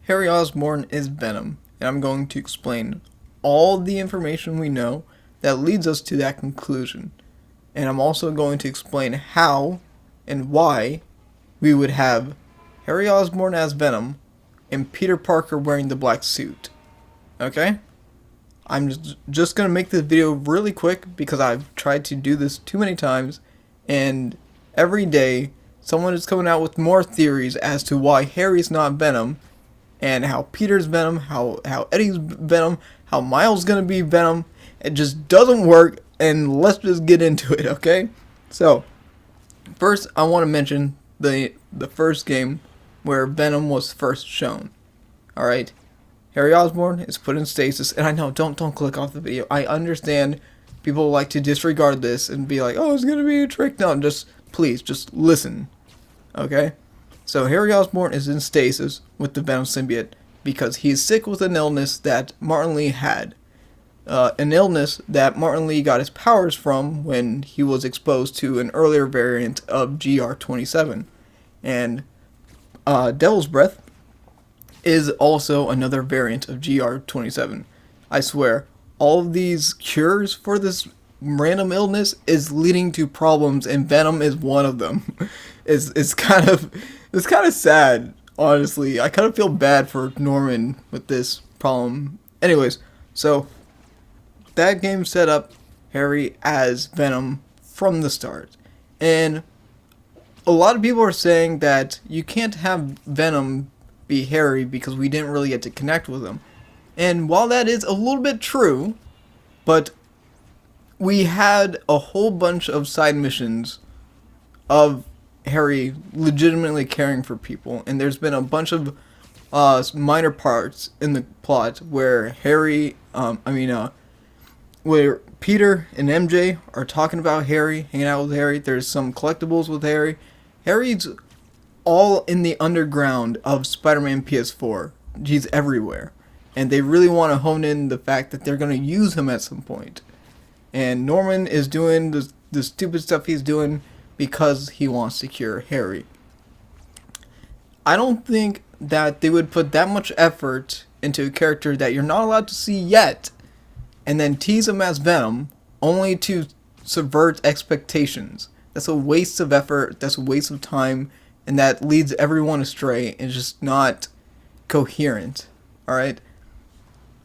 Harry Osborn is Venom, and I'm going to explain all the information we know that leads us to that conclusion. And I'm also going to explain how and why we would have Harry Osborn as Venom and Peter Parker wearing the black suit. Okay? I'm just going to make this video really quick because I've tried to do this too many times, and every day someone is coming out with more theories as to why Harry's not Venom, and how Peter's Venom, how Eddie's Venom, how Miles' gonna be Venom. It just doesn't work, and let's just get into it, okay? So, first I want to mention the first game where Venom was first shown. Alright? Harry Osborn is put in stasis, and I know, don't click off the video. I understand people like to disregard this and be like, oh, it's gonna be a trick. No, please, just listen. Okay? So Harry Osborn is in stasis with the Venom symbiote because he is sick with an illness that Martin Lee had. An illness that Martin Lee got his powers from when he was exposed to an earlier variant of GR27. And Devil's Breath is also another variant of GR27. I swear, all of these cures for this random illness is leading to problems, and Venom is one of them. It's kind of sad, honestly. I kind of feel bad for Norman with this problem. Anyways, so that game set up Harry as Venom from the start, and a lot of people are saying that you can't have Venom be Harry because we didn't really get to connect with him. And while that is a little bit true, but we had a whole bunch of side missions of Harry legitimately caring for people, and there's been a bunch of minor parts in the plot where where Peter and MJ are talking about Harry, hanging out with Harry. There's some collectibles with Harry. Harry's all in the underground of Spider-Man PS4. He's everywhere, and they really want to hone in the fact that they're going to use him at some point. And Norman is doing the stupid stuff he's doing because he wants to cure Harry. I don't think that they would put that much effort into a character that you're not allowed to see yet, and then tease him as Venom, only to subvert expectations. That's a waste of effort, that's a waste of time, and that leads everyone astray, and just not coherent. Alright?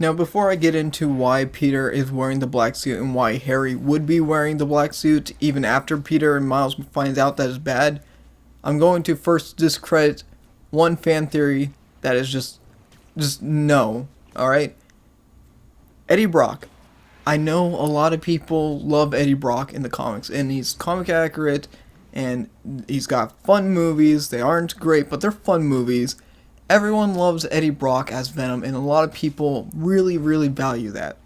Now, before I get into why Peter is wearing the black suit and why Harry would be wearing the black suit even after Peter and Miles finds out that it's bad, I'm going to first discredit one fan theory that is just no, alright? Eddie Brock. I know a lot of people love Eddie Brock in the comics, and he's comic accurate, and he's got fun movies. They aren't great, but they're fun movies. Everyone loves Eddie Brock as Venom, and a lot of people really, really value that.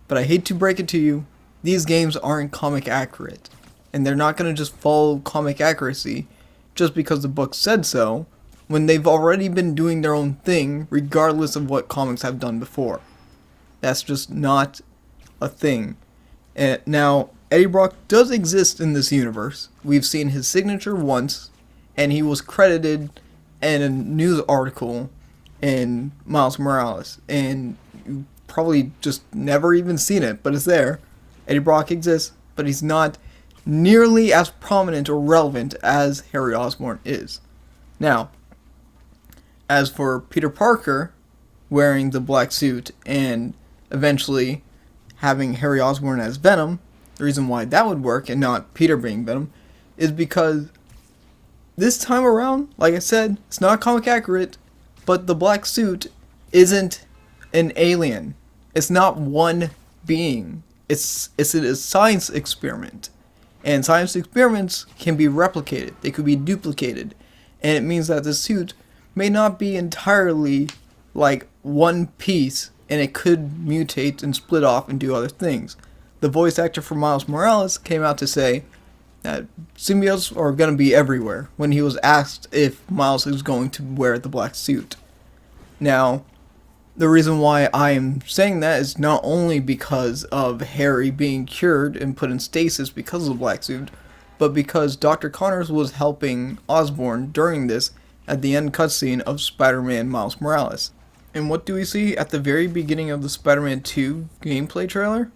But I hate to break it to you, these games aren't comic accurate. And they're not going to just follow comic accuracy just because the book said so, when they've already been doing their own thing, regardless of what comics have done before. That's just not a thing. And now, Eddie Brock does exist in this universe. We've seen his signature once, and he was credited in a news article in Miles Morales, and you probably just never even seen it, but it's there. Eddie Brock exists, but he's not nearly as prominent or relevant as Harry Osborn is. Now, as for Peter Parker wearing the black suit and eventually having Harry Osborn as Venom, the reason why that would work and not Peter being Venom is because this time around, like I said, it's not comic accurate, but the black suit isn't an alien. It's not one being. It's a science experiment. And science experiments can be replicated. They could be duplicated. And it means that the suit may not be entirely like one piece, and it could mutate and split off and do other things. The voice actor for Miles Morales came out to say that symbiotes are going to be everywhere when he was asked if Miles is going to wear the black suit. Now, the reason why I am saying that is not only because of Harry being cured and put in stasis because of the black suit, but because Dr. Connors was helping Osborn during this at the end cutscene of Spider-Man Miles Morales. And what do we see at the very beginning of the Spider-Man 2 gameplay trailer?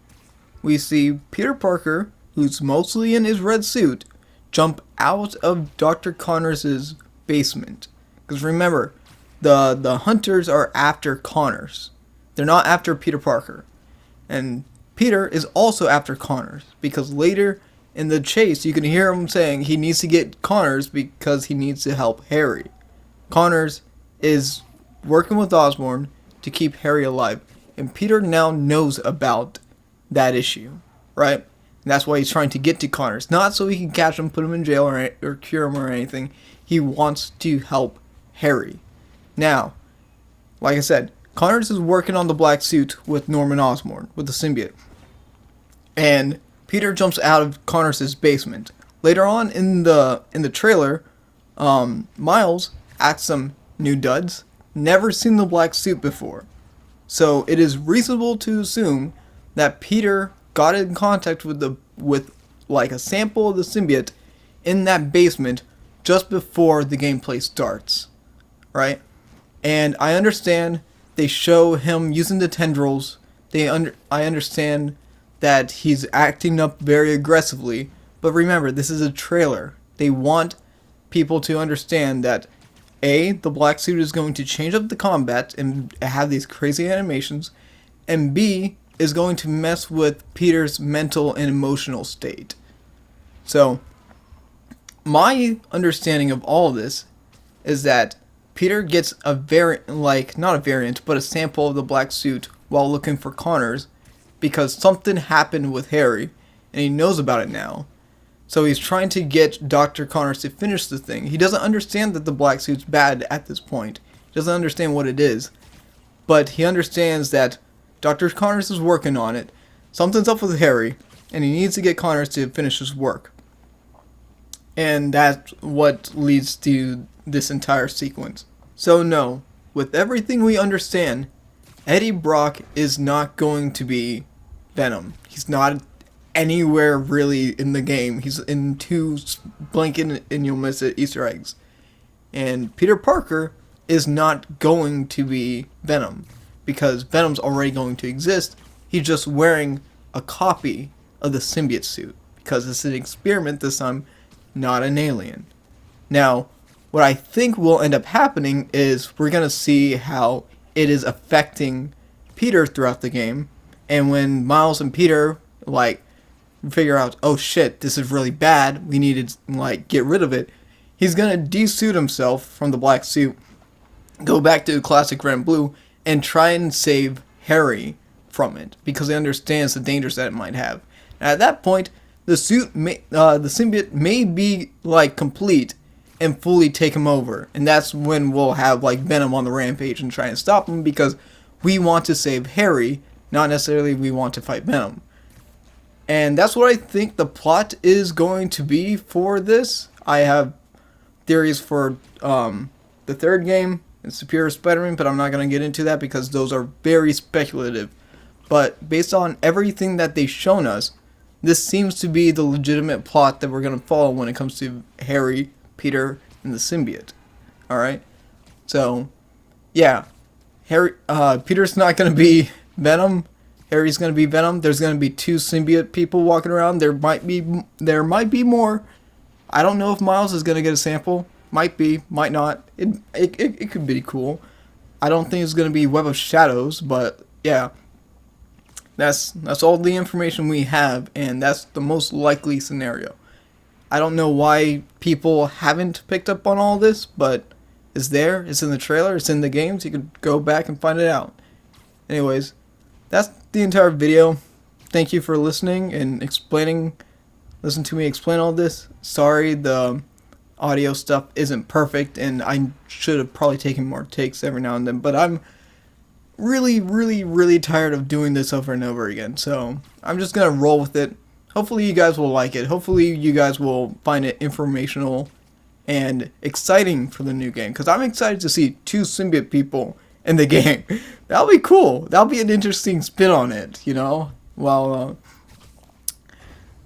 We see Peter Parker, who's mostly in his red suit, jump out of Dr. Connors' basement. Because remember, the hunters are after Connors. They're not after Peter Parker. And Peter is also after Connors, because later in the chase you can hear him saying he needs to get Connors because he needs to help Harry. Connors is working with Osborn to keep Harry alive, and Peter now knows about that issue, right? And that's why he's trying to get to Connors, not so he can catch him, put him in jail, or cure him or anything. He wants to help Harry. Now, like I said, Connors is working on the black suit with Norman Osborn, with the symbiote. And Peter jumps out of Connors' basement. Later on in the trailer, Miles asks some new duds, never seen the black suit before. So it is reasonable to assume that Peter got in contact with like a sample of the symbiote in that basement just before the gameplay starts, right? And I understand they show him using the tendrils. I understand that he's acting up very aggressively, but remember, this is a trailer. They want people to understand that A, the black suit is going to change up the combat and have these crazy animations, and B, is going to mess with Peter's mental and emotional state. So, my understanding of all of this is that Peter gets a variant, like, not a variant, but a sample of the black suit while looking for Connors because something happened with Harry, and he knows about it now. So he's trying to get Dr. Connors to finish the thing. He doesn't understand that the black suit's bad at this point. He doesn't understand what it is. But he understands that Dr. Connors is working on it. Something's up with Harry, and he needs to get Connors to finish his work. And that's what leads to this entire sequence. So no, with everything we understand, Eddie Brock is not going to be Venom. He's not anywhere really in the game. He's in 2 blink and you'll miss it Easter eggs. And Peter Parker is not going to be Venom, because Venom's already going to exist. He's just wearing a copy of the symbiote suit, because it's an experiment this time, not an alien. Now, what I think will end up happening is we're going to see how it is affecting Peter throughout the game. And when Miles and Peter, like, figure out, oh shit, this is really bad, we need to, like, get rid of it, he's going to de-suit himself from the black suit, go back to the classic red and blue, and try and save Harry from it, because he understands the dangers that it might have. And at that point, the symbiote may be, like, complete and fully take him over. And that's when we'll have, like, Venom on the rampage and try and stop him, because we want to save Harry, not necessarily we want to fight Venom. And that's what I think the plot is going to be for this. I have theories for the 3rd game and Superior Spider-Man, but I'm not going to get into that because those are very speculative. But based on everything that they've shown us, this seems to be the legitimate plot that we're going to follow when it comes to Harry, Peter, and the symbiote. Alright? So, yeah. Peter's not going to be Venom. Harry's going to be Venom. There's going to be 2 symbiote people walking around. There might be more. I don't know if Miles is going to get a sample. Might be, might not. It could be cool. I don't think it's going to be Web of Shadows, but yeah. That's all the information we have, and that's the most likely scenario. I don't know why people haven't picked up on all this, but it's there. It's in the trailer. It's in the games. You could go back and find it out. Anyways, that's the entire video. Thank you for listening and listen to me explain all this. Sorry the audio stuff isn't perfect, and I should have probably taken more takes every now and then, but I'm really tired of doing this over and over again, so I'm just gonna roll with it. Hopefully you guys will like it. Hopefully you guys will find it informational and exciting for the new game, because I'm excited to see 2 symbiote people in the game. That'll be cool. That'll be an interesting spin on it, you know? Well,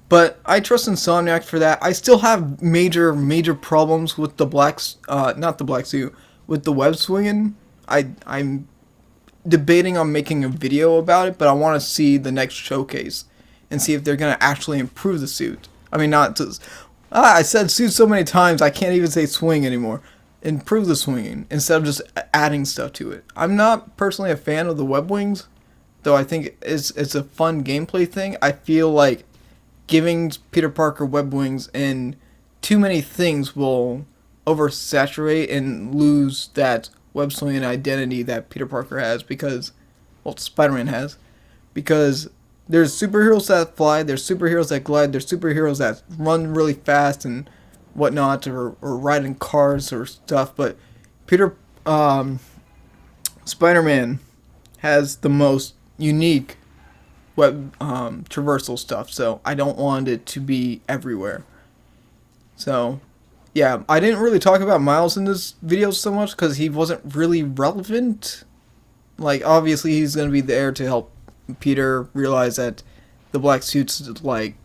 But I trust Insomniac for that. I still have major problems with the not the black suit, with the web swinging. I'm debating on making a video about it, but I want to see the next showcase and see if they're gonna actually improve the suit. I mean, not just I said suit so many times I can't even say swing anymore. Improve the swinging instead of just adding stuff to it. I'm not personally a fan of the web wings, though I think it's a fun gameplay thing. I feel like giving Peter Parker web wings and too many things will oversaturate and lose that web swinging identity that Peter Parker has, because, well, Spider-Man has, because there's superheroes that fly, there's superheroes that glide, there's superheroes that run really fast and whatnot, or ride in cars or stuff, but Spider-Man has the most unique web traversal stuff, so I don't want it to be everywhere. So yeah, I didn't really talk about Miles in this video so much because he wasn't really relevant. Like, obviously he's going to be there to help Peter realize that the black suit's like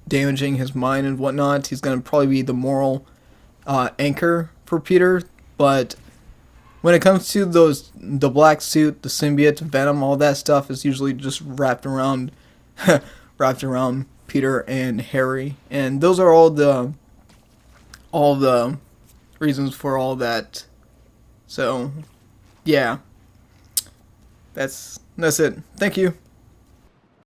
damaging his mind and whatnot. He's going to probably be the moral anchor for Peter, but when it comes to the black suit, the symbiote, Venom, all that stuff is usually just wrapped around Peter and Harry, and those are all the reasons for all that. So yeah, that's it. Thank you.